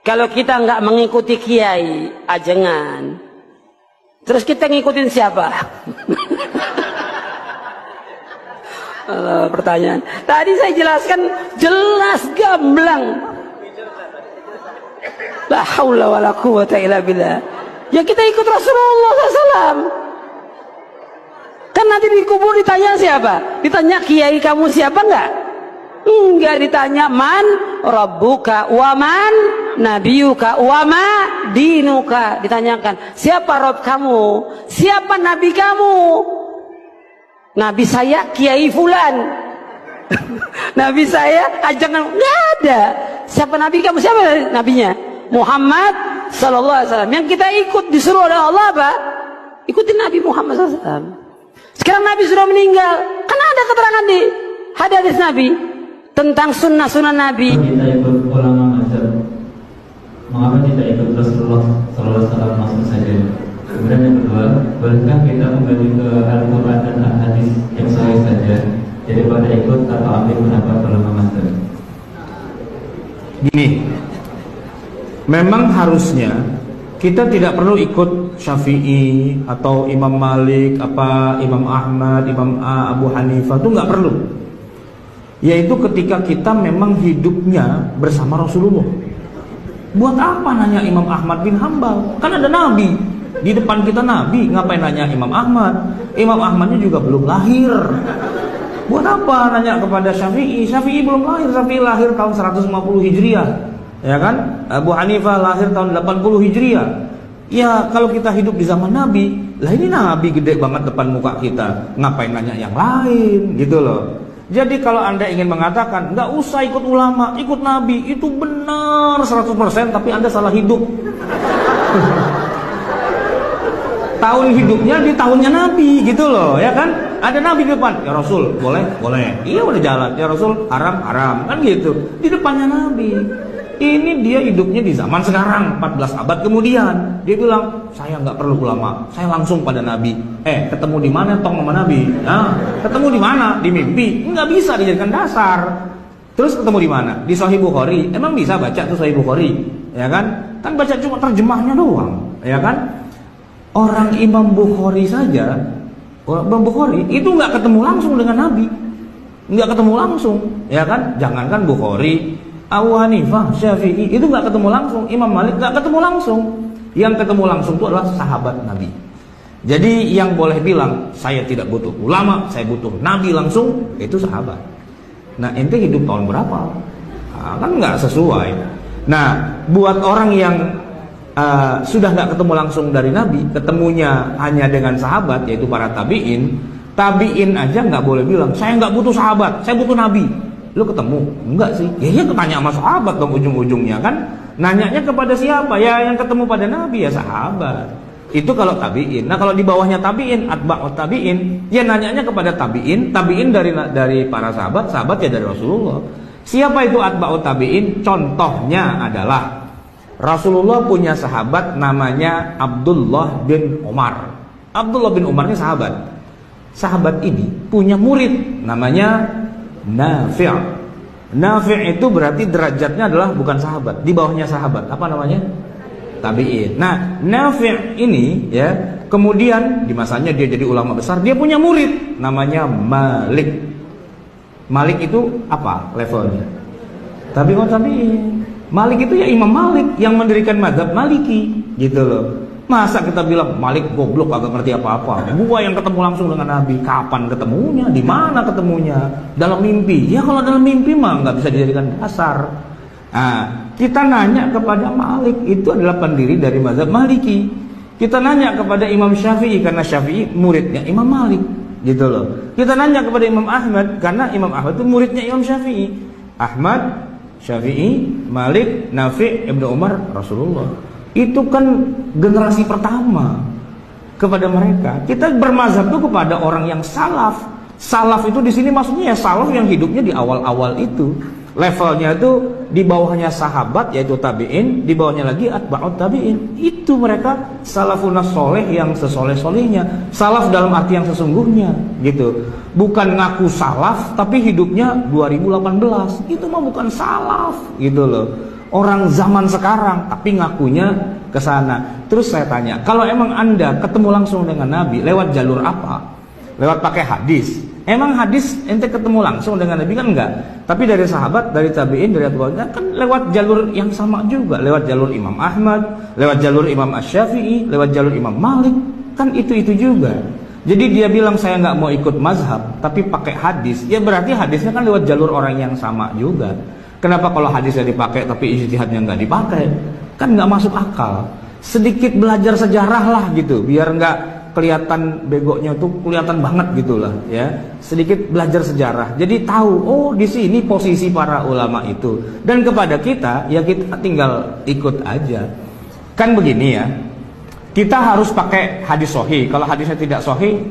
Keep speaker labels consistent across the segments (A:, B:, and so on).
A: Kalau kita nggak mengikuti kiai, jangan. Terus kita ngikutin siapa? Pertanyaan. Tadi saya jelaskan jelas gamblang. La haula wala quwwata illa billah. Ya kita ikut Rasulullah SAW. Kan nanti di kubur ditanya siapa? Ditanya kiai kamu siapa enggak? Enggak, ditanya man rabbuka wa man nabiyuka wa ma dinuka. Ditanyakan siapa Rob kamu, siapa nabi kamu. Nabi saya kiai fulan. Nabi saya jangan, enggak ada. Siapa nabi kamu, siapa nabinya? Muhammad sallallahu alaihi wasallam. Yang kita ikut disuruh oleh Allah apa? Ikutin Nabi Muhammad sallallahu alaihi wasallam. Sekarang Nabi sudah meninggal, kan ada keterangan di hadis Nabi tentang sunnah-sunnah Nabi.
B: Kita ikut ulama mazhab, mengapa tidak ikut Rasulullah sallallahu alaihi wasallam langsung saja? Kemudian yang kedua, bolehkah kita kembali ke Al-Quran dan Al-Hadis yang sahih saja daripada ikut atau ambil pendapat ulama mazhab?
C: Gini, memang harusnya kita tidak perlu ikut Syafi'i atau Imam Malik, Imam Ahmad, Imam Abu Hanifah, itu nggak perlu. Yaitu ketika kita memang hidupnya bersama Rasulullah. Buat apa nanya Imam Ahmad bin Hambal? Kan ada Nabi di depan kita, Nabi. Ngapain nanya Imam Ahmad? Imam Ahmadnya juga belum lahir. Buat apa nanya kepada Syafi'i? Syafi'i belum lahir. Syafi'i lahir tahun 150 Hijriah, ya kan? Abu Hanifah lahir tahun 80 Hijriah. Ya kalau kita hidup di zaman Nabi, lah ini Nabi gede banget depan muka kita, ngapain nanya yang lain gitu loh. Jadi kalau Anda ingin mengatakan nggak usah ikut ulama, ikut Nabi, itu benar 100%, tapi Anda salah hidup. Tahun hidupnya di tahunnya Nabi gitu loh, ya kan? Ada Nabi di depan, ya Rasul boleh, boleh. Iya udah jalan, ya Rasul haram, haram, kan gitu. Di depannya Nabi. Ini dia hidupnya di zaman sekarang, 14 abad kemudian. Dia bilang, saya nggak perlu ulama, saya langsung pada Nabi. Ketemu di mana tong sama Nabi? Nah, ketemu di mana? Di mimpi. Nggak bisa dijadikan dasar. Terus ketemu di mana? Di Sahih Bukhari. Emang bisa baca tuh Sahih Bukhari? Ya kan? Kan baca cuma terjemahnya doang, ya kan? Orang Imam Bukhari saja, Imam Bukhari itu nggak ketemu langsung dengan Nabi, nggak ketemu langsung, ya kan? Jangankan Bukhari, Abu Hanifah, Syafi'i itu nggak ketemu langsung, Imam Malik nggak ketemu langsung. Yang ketemu langsung itu adalah sahabat Nabi. Jadi yang boleh bilang saya tidak butuh ulama, saya butuh Nabi langsung, itu sahabat. Nah ente hidup tahun berapa? Nah, kan nggak sesuai. Nah buat orang yang sudah nggak ketemu langsung dari Nabi, ketemunya hanya dengan sahabat, yaitu para tabiin. Tabiin aja nggak boleh bilang saya nggak butuh sahabat, saya butuh Nabi. Lu ketemu? Enggak sih. Ya ketanya sama sahabat dong ujung-ujungnya kan. Nanyanya kepada siapa? Ya yang ketemu pada Nabi, ya sahabat. Itu kalau tabiin. Nah kalau di bawahnya tabiin, atba'ut tabiin, ya nanyanya kepada tabiin. Tabiin dari para sahabat, sahabat ya dari Rasulullah. Siapa itu atba'ut tabiin? Contohnya adalah Rasulullah punya sahabat namanya Abdullah bin Umar. Abdullah bin Umar ini sahabat. Sahabat ini punya murid namanya Nafi'. Nafi' itu berarti derajatnya adalah bukan sahabat, di bawahnya sahabat. Apa namanya? Tabi'in. Nah, Nafi' ini ya, kemudian di masanya dia jadi ulama besar, dia punya murid namanya Malik. Malik itu apa levelnya? Tabi'in. Malik itu ya Imam Malik yang mendirikan mazhab Maliki gitu loh. Masa kita bilang Malik goblok kagak ngerti apa-apa. Gua yang ketemu langsung dengan Nabi. Kapan ketemunya? Di mana ketemunya? Dalam mimpi. Ya kalau dalam mimpi mah nggak bisa dijadikan dasar. Nah, kita nanya kepada Malik, itu adalah pendiri dari mazhab Maliki. Kita nanya kepada Imam Syafi'i karena Syafi'i muridnya Imam Malik gitu loh. Kita nanya kepada Imam Ahmad karena Imam Ahmad itu muridnya Imam Syafi'i. Ahmad, Syafi'i, Malik, Nafi', Ibnu Umar, Rasulullah. Itu kan generasi pertama kepada mereka. Kita bermazhab itu kepada orang yang salaf. Salaf itu di sini maksudnya ya salaf yang hidupnya di awal-awal itu. Levelnya itu di bawahnya sahabat yaitu tabi'in, di bawahnya lagi atba'ut tabi'in. Itu mereka salafun soleh yang sesoleh-solehnya. Salaf dalam arti yang sesungguhnya gitu. Bukan ngaku salaf tapi hidupnya 2018. Itu mah bukan salaf gitu loh. orang zaman sekarang tapi ngakunya ke sana. Terus saya tanya, kalau emang Anda ketemu langsung dengan Nabi lewat jalur apa? Lewat pakai hadis. Emang hadis ente ketemu langsung dengan Nabi kan enggak? Tapi dari sahabat, dari tabi'in, dari atba'in kan lewat jalur yang sama juga, lewat jalur Imam Ahmad, lewat jalur Imam Asy-Syafi'i, lewat jalur Imam Malik, kan itu juga. Jadi dia bilang saya nggak mau ikut mazhab, tapi pakai hadis, ya berarti hadisnya kan lewat jalur orang yang sama juga. Kenapa kalau hadisnya dipakai tapi ijtihadnya nggak dipakai? Kan nggak masuk akal. Sedikit belajar sejarah lah gitu, biar nggak kelihatan begonya tuh kelihatan banget gitulah ya. Sedikit belajar sejarah. Jadi tahu oh di sini posisi para ulama itu. Dan kepada kita ya kita tinggal ikut aja. Kan begini ya. Kita harus pakai hadis sahih. Kalau hadisnya tidak sahih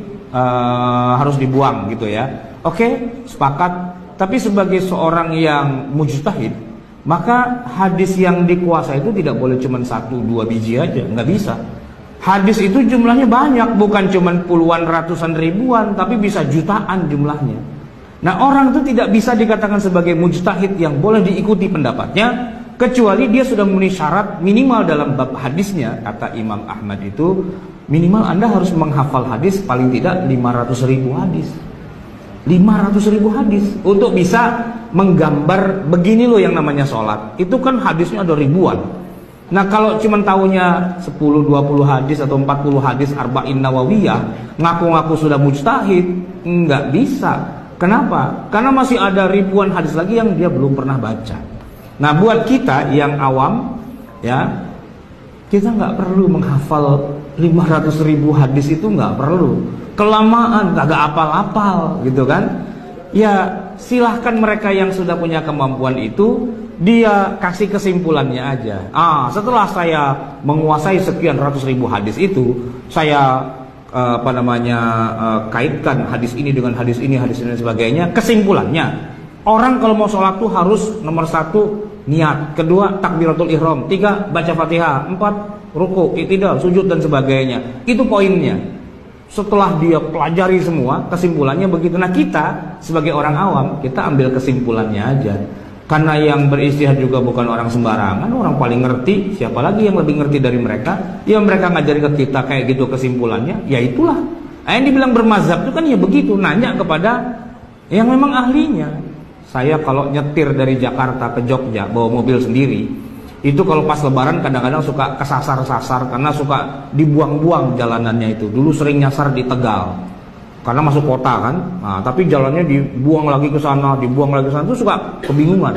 C: harus dibuang gitu ya. Oke, sepakat. Tapi sebagai seorang yang mujtahid, maka hadis yang dikuasai itu tidak boleh cuma 1-2 biji aja, nggak bisa. Hadis itu jumlahnya banyak, bukan cuma puluhan, ratusan, ribuan, tapi bisa jutaan jumlahnya. Nah orang itu tidak bisa dikatakan sebagai mujtahid yang boleh diikuti pendapatnya, kecuali dia sudah memenuhi syarat minimal dalam bab hadisnya. Kata Imam Ahmad itu, minimal Anda harus menghafal hadis paling tidak 500.000 hadis. 500.000 hadis untuk bisa menggambar begini loh yang namanya sholat. Itu kan hadisnya ada ribuan. Nah kalau cuma tahunya 10-20 hadis atau 40 hadis arba'in nawawiyah, ngaku-ngaku sudah mujtahid, nggak bisa. Kenapa? Karena masih ada ribuan hadis lagi yang dia belum pernah baca. Nah buat kita yang awam ya, kita nggak perlu menghafal 500.000 hadis, itu nggak perlu. Kelamaan, kagak apal-apal gitu kan. Ya silahkan mereka yang sudah punya kemampuan itu, dia kasih kesimpulannya aja. Setelah saya menguasai sekian ratus ribu hadis itu, saya kaitkan hadis ini dengan hadis ini dan sebagainya. Kesimpulannya, orang kalau mau sholat tuh harus nomor 1 niat, kedua takbiratul ihram, 3 baca Fatihah, 4 ruku, i'tidal, sujud dan sebagainya. Itu poinnya. Setelah dia pelajari semua, kesimpulannya begitu. Nah kita sebagai orang awam, kita ambil kesimpulannya aja. Karena yang beristihad juga bukan orang sembarangan, orang paling ngerti. Siapa lagi yang lebih ngerti dari mereka? Ya mereka ngajari ke kita kayak gitu kesimpulannya, ya itulah. Yang dibilang bermazhab itu kan ya begitu, nanya kepada yang memang ahlinya. Saya kalau nyetir dari Jakarta ke Jogja bawa mobil sendiri, itu kalau pas lebaran kadang-kadang suka kesasar-sasar karena suka dibuang-buang jalanannya itu. Dulu sering nyasar di Tegal karena masuk kota kan. Nah, tapi jalannya dibuang lagi ke sana, dibuang lagi ke sana, itu suka kebingungan.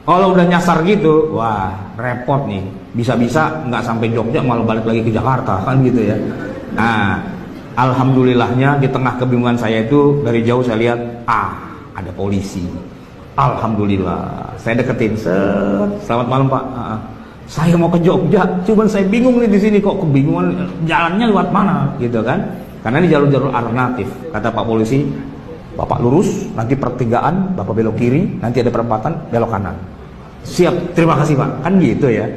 C: Kalau udah nyasar gitu, wah repot nih. Bisa-bisa nggak sampai Jogja malah balik lagi ke Jakarta kan gitu ya. Nah, alhamdulillahnya di tengah kebingungan saya itu dari jauh saya lihat ada polisi. Alhamdulillah, saya deketin, selamat malam Pak. Saya mau ke Jogja, cuman saya bingung nih di sini kok kebingungan jalannya lewat mana, gitu kan? Karena ini jalur-jalur alternatif. Kata Pak polisi, Bapak lurus, nanti pertigaan, Bapak belok kiri, nanti ada perempatan, belok kanan. Siap, terima kasih Pak. Kan gitu ya.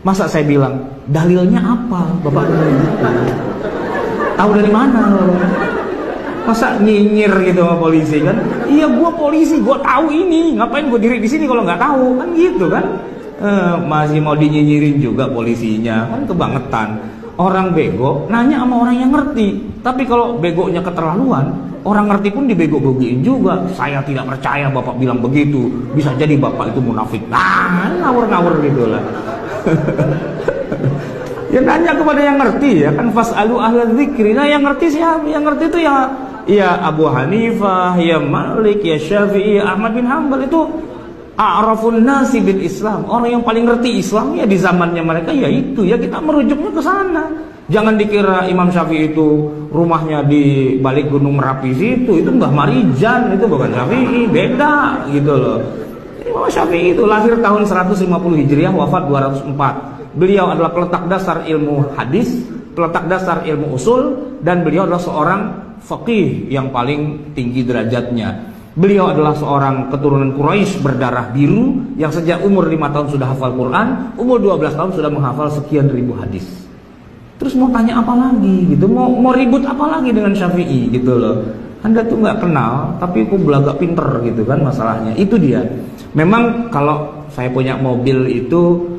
C: Masa saya bilang, dalilnya apa, Bapak? Tahu dari mana? Masa nyinyir gitu sama polisi kan? Iya gua polisi, gua tahu ini. Ngapain gua diri di sini kalau nggak tahu? Kan gitu kan? Masih mau dinyinyirin juga polisinya, kan kebangetan. Orang bego nanya sama orang yang ngerti. Tapi kalau begonya keterlaluan, orang ngerti pun dibego-begoin juga. Saya tidak percaya Bapak bilang begitu. Bisa jadi Bapak itu munafik. Ngawur-ngawur gitu lah. Ya nanya kepada yang ngerti ya kan, fas'alu ahla dzikri. Nah yang ngerti siapa? Yang ngerti itu ya Abu Hanifah, ya Malik, ya Syafi'i, Ahmad bin Hanbal. Itu a'rafun nasi bil Islam. Orang yang paling ngerti Islam ya di zamannya mereka, ya itu ya kita merujuknya ke sana. Jangan dikira Imam Syafi'i itu rumahnya di balik Gunung Merapi situ. Itu Mbah Marijan, itu bukan Syafi'i, beda gitu loh. Imam Syafi'i itu lahir tahun 150 Hijriah, wafat 204. Beliau adalah peletak dasar ilmu hadis, peletak dasar ilmu usul, dan beliau adalah seorang faqih yang paling tinggi derajatnya. Beliau adalah seorang keturunan Quraisy berdarah biru yang sejak umur 5 tahun sudah hafal Quran, umur 12 tahun sudah menghafal sekian ribu hadis. Terus mau tanya apa lagi gitu, mau ribut apa lagi dengan Syafi'i gitu loh. Anda tuh nggak kenal, tapi kok belagak pinter gitu kan masalahnya. Itu dia. Memang kalau saya punya mobil itu